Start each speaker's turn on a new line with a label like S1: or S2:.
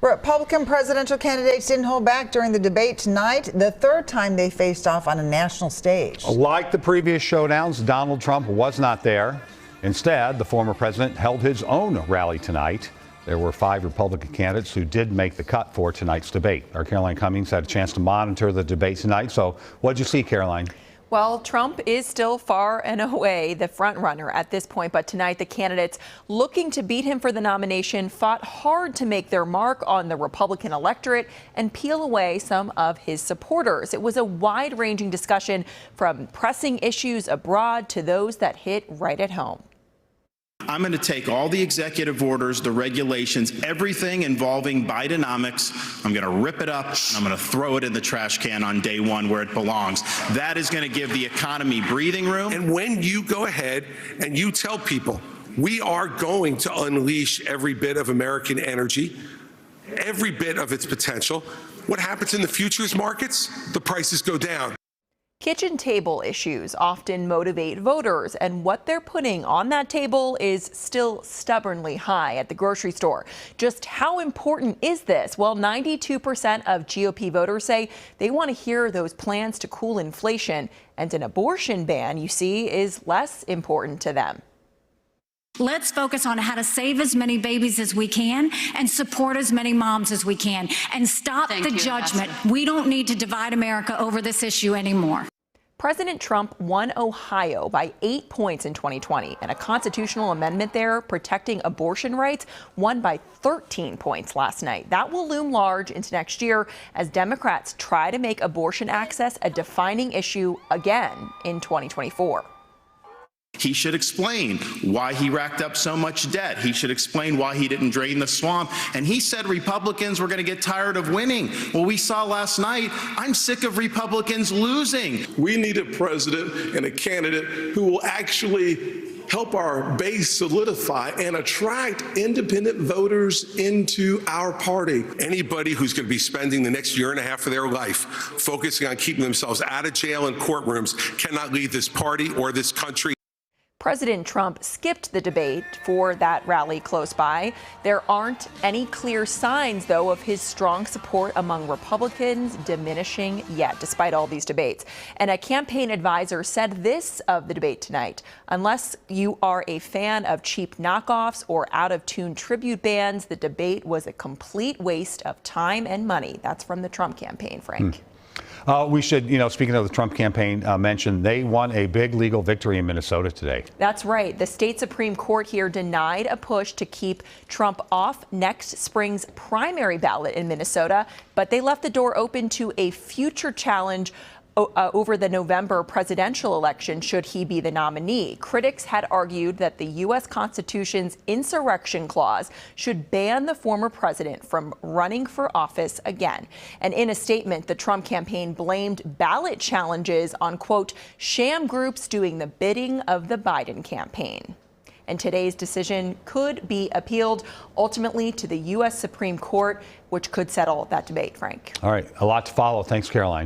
S1: Republican presidential candidates didn't hold back during the debate tonight, the third time they faced off on a national stage.
S2: Like the previous showdowns, Donald Trump was not there. Instead, the former president held his own rally tonight. There were 5 Republican candidates who did make the cut for tonight's debate. Our Caroline Cummings had a chance to monitor the debate tonight. So what did you see, Caroline?
S3: Well, Trump is still far and away the front runner at this point, but tonight the candidates looking to beat him for the nomination fought hard to make their mark on the Republican electorate and peel away some of his supporters. It was a wide-ranging discussion from pressing issues abroad to those that hit right at home.
S4: I'm going to take all the executive orders, the regulations, everything involving Bidenomics. I'm going to rip it up. I'm going to throw it in the trash can on day one where it belongs. That is going to give the economy breathing room.
S5: And when you go ahead and you tell people we are going to unleash every bit of American energy, every bit of its potential, what happens in the futures markets? The prices go down.
S3: Kitchen table issues often motivate voters, and what they're putting on that table is still stubbornly high at the grocery store. Just how important is this? Well, 92% of GOP voters say they want to hear those plans to cool inflation, and an abortion ban, you see, is less important to them.
S6: Let's focus on how to save as many babies as we can and support as many moms as we can and stop the judgment. We don't need to divide America over this issue anymore.
S3: President Trump won Ohio by 8 points in 2020, and a constitutional amendment there protecting abortion rights won by 13 points last night. That will loom large into next year as Democrats try to make abortion access a defining issue again in 2024.
S4: He should explain why he racked up so much debt. He should explain why he didn't drain the swamp. And he said Republicans were going to get tired of winning. Well, we saw last night, I'm sick of Republicans losing.
S5: We need a president and a candidate who will actually help our base solidify and attract independent voters into our party. Anybody who's going to be spending the next year and a half of their life focusing on keeping themselves out of jail and courtrooms cannot lead this party or this country.
S3: President Trump skipped the debate for that rally close by. There aren't any clear signs, though, of his strong support among Republicans diminishing yet, despite all these debates. And a campaign advisor said this of the debate tonight: unless you are a fan of cheap knockoffs or out-of-tune tribute bands, the debate was a complete waste of time and money. That's from the Trump campaign, Frank.
S2: We should, speaking of the Trump campaign, mention they won a big legal victory in Minnesota today.
S3: That's right. The state Supreme Court here denied a push to keep Trump off next spring's primary ballot in Minnesota, but they left the door open to a future challenge over the November presidential election should he be the nominee. Critics had argued that the U.S. Constitution's insurrection clause should ban the former president from running for office again. And in a statement, the Trump campaign blamed ballot challenges on, quote, sham groups doing the bidding of the Biden campaign. And today's decision could be appealed ultimately to the U.S. Supreme Court, which could settle that debate, Frank.
S2: All right, a lot to follow. Thanks, Caroline.